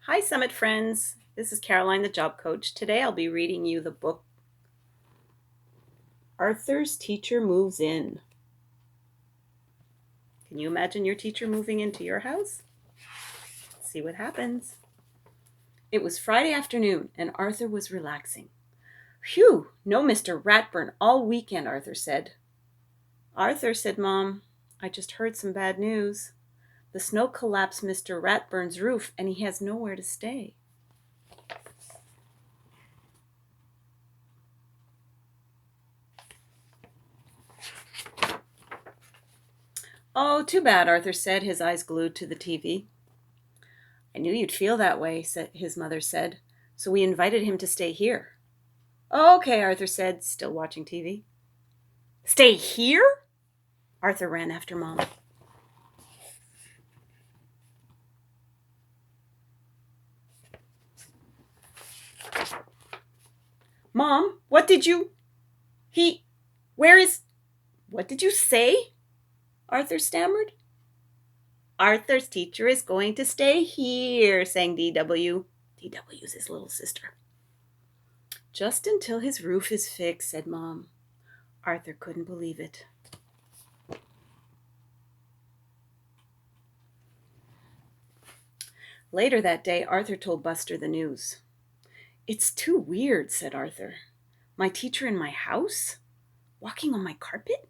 Hi, Summit friends. This is Caroline, the job coach. Today I'll be reading you the book Arthur's Teacher Moves In. Can you imagine your teacher moving into your house? Let's see what happens. It was Friday afternoon and Arthur was relaxing. Phew, no Mr. Ratburn all weekend, Arthur said. Arthur, said Mom, I just heard some bad news. The snow collapsed Mr. Ratburn's roof and he has nowhere to stay. Oh, too bad, Arthur said, his eyes glued to the TV. I knew you'd feel that way, his mother said, so we invited him to stay here. Okay, Arthur said, still watching TV. Stay here? Arthur ran after Mom. Mom, what did you... What did you say? Arthur stammered. Arthur's teacher is going to stay here, sang DW. DW's his little sister. Just until his roof is fixed, said Mom. Arthur couldn't believe it. Later that day, Arthur told Buster the news. It's too weird, said Arthur. My teacher in my house? Walking on my carpet?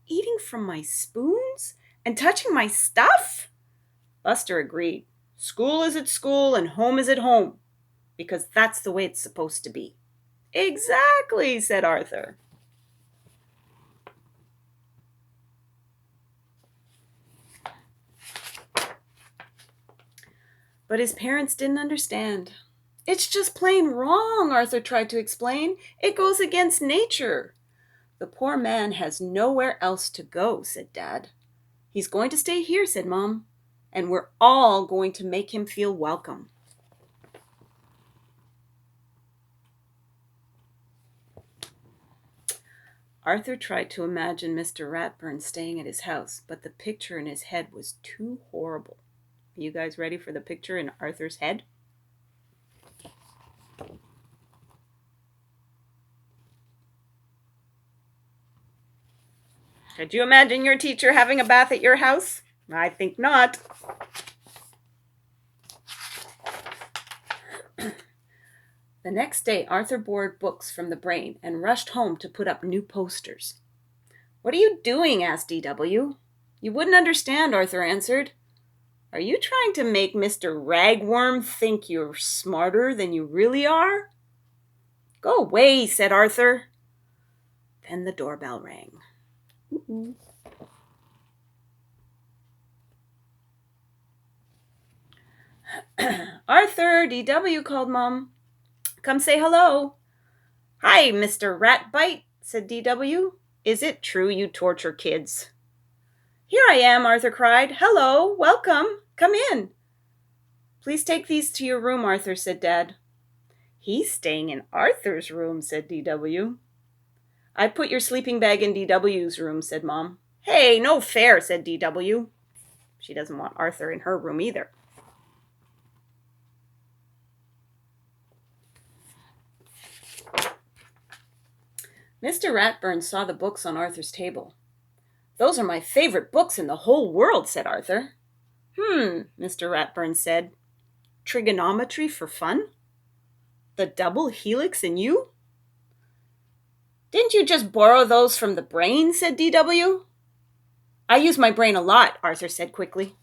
Eating from my spoons? And touching my stuff? Buster agreed. School is at school and home is at home, because that's the way it's supposed to be. Exactly, said Arthur. But his parents didn't understand. It's just plain wrong, Arthur tried to explain. It goes against nature. The poor man has nowhere else to go, said Dad. He's going to stay here, said Mom, and we're all going to make him feel welcome. Arthur tried to imagine Mr. Ratburn staying at his house, but the picture in his head was too horrible. Are you guys ready for the picture in Arthur's head? Could you imagine your teacher having a bath at your house? I think not. The next day, Arthur borrowed books from the Brain and rushed home to put up new posters. What are you doing? Asked DW. You wouldn't understand, Arthur answered. Are you trying to make Mr. Ragworm think you're smarter than you really are? Go away, said Arthur. Then the doorbell rang. Ooh. Arthur, DW called Mom. Come say hello. Hi, Mr. Ratbite, said DW. Is it true you torture kids? Here I am, Arthur cried. Hello, welcome. Come in. Please take these to your room, Arthur, said Dad. He's staying in Arthur's room, said DW. I put your sleeping bag in DW's room, said Mom. Hey, no fair, said DW. She doesn't want Arthur in her room either. Mr. Ratburn saw the books on Arthur's table. Those are my favorite books in the whole world, said Arthur. Mr. Ratburn said. Trigonometry for fun? The double helix in you? Didn't you just borrow those from the Brain, said DW. I use my brain a lot, Arthur said quickly.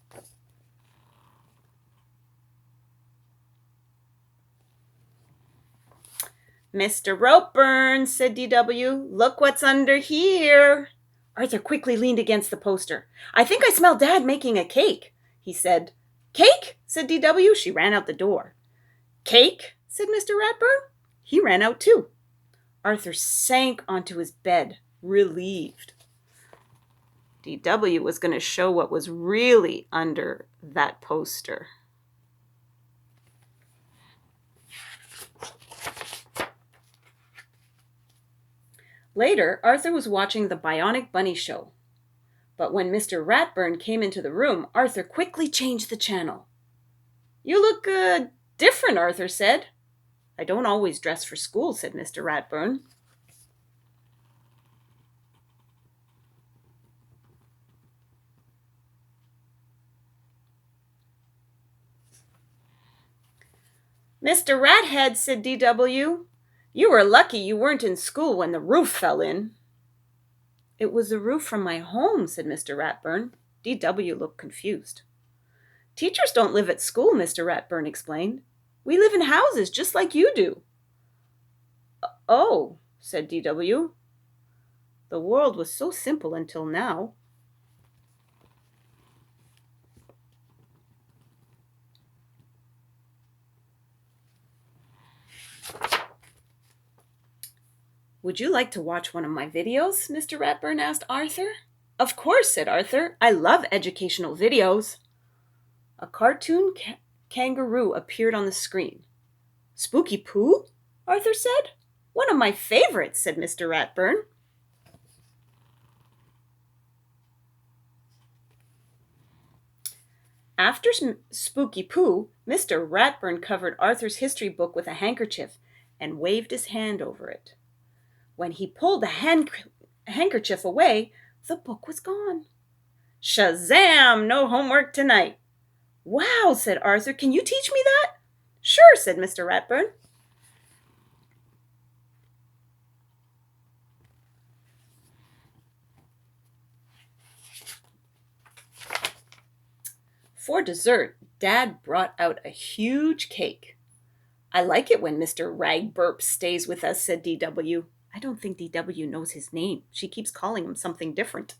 Mr. Ropeburn, said DW, look what's under here. Arthur quickly leaned against the poster. I think I smell Dad making a cake, he said. Cake? Said DW. She ran out the door. Cake? Said Mr. Ratburn. He ran out too. Arthur sank onto his bed, relieved. DW was going to show what was really under that poster. Later, Arthur was watching the Bionic Bunny show. But when Mr. Ratburn came into the room, Arthur quickly changed the channel. You look good, different, Arthur said. I don't always dress for school, said Mr. Ratburn. Mr. Rathead, said D.W., you were lucky you weren't in school when the roof fell in. It was the roof from my home, said Mr. Ratburn. D.W. looked confused. Teachers don't live at school, Mr. Ratburn explained. We live in houses just like you do. Oh, said D.W. The world was so simple until now. Would you like to watch one of my videos? Mr. Ratburn asked Arthur. Of course, said Arthur. I love educational videos. A cartoon kangaroo appeared on the screen. Spooky Pooh? Arthur said. One of my favorites, said Mr. Ratburn. After Spooky Pooh, Mr. Ratburn covered Arthur's history book with a handkerchief and waved his hand over it. When he pulled the handkerchief away, the book was gone. Shazam! No homework tonight. Wow, said Arthur. Can you teach me that? Sure, said Mr. Ratburn. For dessert, Dad brought out a huge cake. I like it when Mr. Ragburp stays with us, said D.W. I don't think D.W. knows his name. She keeps calling him something different.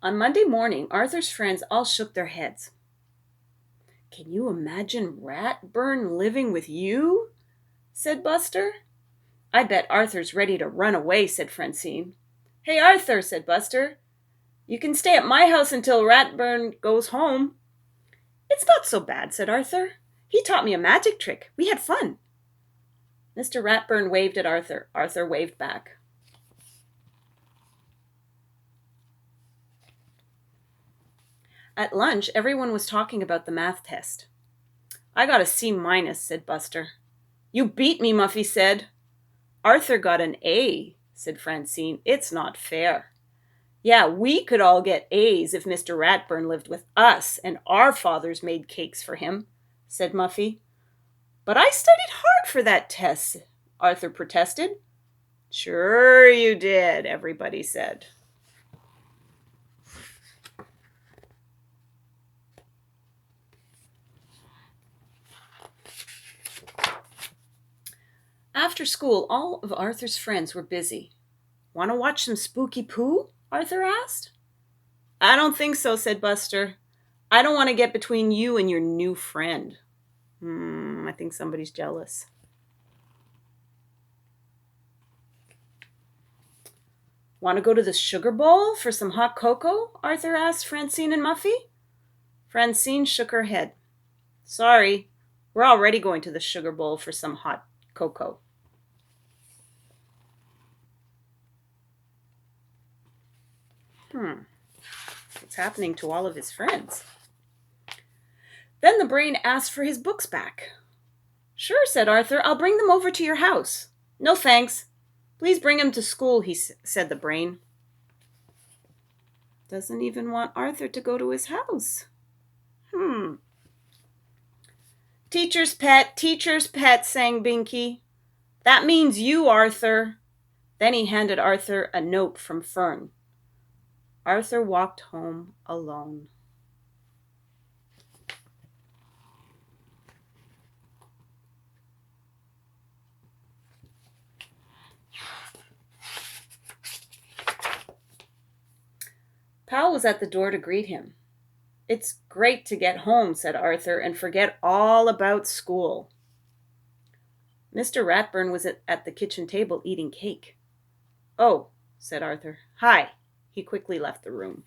On Monday morning, Arthur's friends all shook their heads. Can you imagine Ratburn living with you? Said Buster. I bet Arthur's ready to run away, said Francine. Hey, Arthur, said Buster. You can stay at my house until Ratburn goes home. It's not so bad, said Arthur. He taught me a magic trick. We had fun. Mr. Ratburn waved at Arthur. Arthur waved back. At lunch, everyone was talking about the math test. I got a C-, said Buster. You beat me, Muffy said. Arthur got an A, said Francine. It's not fair. Yeah, we could all get A's if Mr. Ratburn lived with us and our fathers made cakes for him, said Muffy. But I studied hard for that test, Arthur protested. Sure you did, everybody said. After school, all of Arthur's friends were busy. Want to watch some Spooky Pooh? Arthur asked. I don't think so, said Buster. I don't want to get between you and your new friend. I think somebody's jealous. Want to go to the Sugar Bowl for some hot cocoa? Arthur asked Francine and Muffy. Francine shook her head. Sorry, we're already going to the Sugar Bowl for some hot cocoa. What's happening to all of his friends? Then the brain asked for his books back. Sure, said Arthur. I'll bring them over to your house. No thanks. Please bring them to school, said the brain. Doesn't even want Arthur to go to his house. Teacher's pet, sang Binky. That means you, Arthur. Then he handed Arthur a note from Fern. Arthur walked home alone. Pal was at the door to greet him. It's great to get home, said Arthur, and forget all about school. Mr. Ratburn was at the kitchen table eating cake. Oh, said Arthur. Hi. He quickly left the room.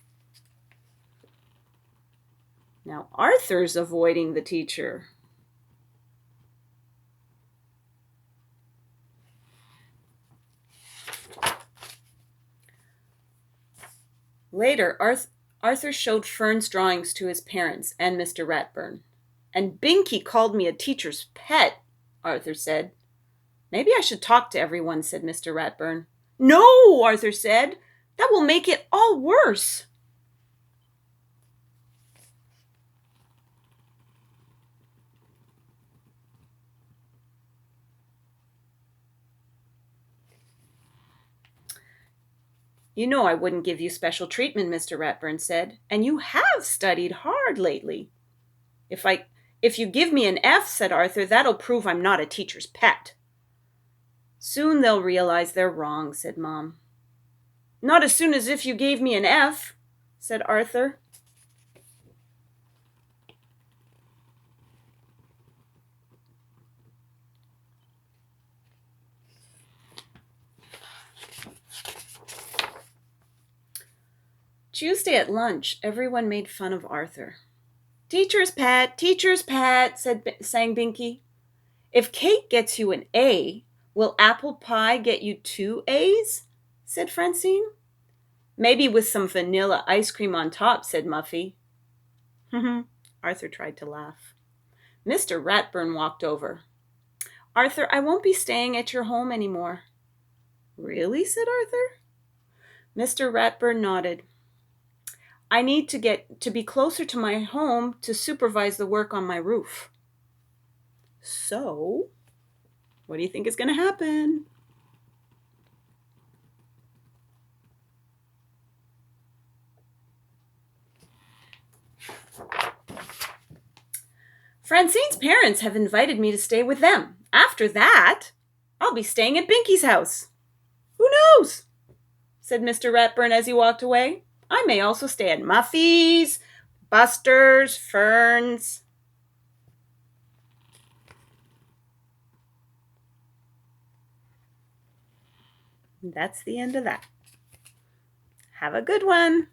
Now Arthur's avoiding the teacher. Later, Arthur showed Fern's drawings to his parents and Mr. Ratburn. And Binky called me a teacher's pet, Arthur said. Maybe I should talk to everyone, said Mr. Ratburn. No, Arthur said. That will make it all worse. You know I wouldn't give you special treatment, Mr. Ratburn said, and you have studied hard lately. If you give me an F, said Arthur, that'll prove I'm not a teacher's pet. Soon they'll realize they're wrong, said Mom. Not as soon as if you gave me an F, said Arthur. Tuesday at lunch, everyone made fun of Arthur. Teacher's pet, sang Binky. If cake gets you an A, will apple pie get you 2 A's? Said Francine. Maybe with some vanilla ice cream on top, said Muffy. Arthur tried to laugh. Mr. Ratburn walked over. Arthur, I won't be staying at your home anymore. Really? Said Arthur. Mr. Ratburn nodded. I need to get to be closer to my home to supervise the work on my roof. So, what do you think is going to happen? Francine's parents have invited me to stay with them. After that, I'll be staying at Binky's house. Who knows? Said Mr. Ratburn as he walked away. I may also stay at Muffy's, Buster's, Fern's. That's the end of that. Have a good one.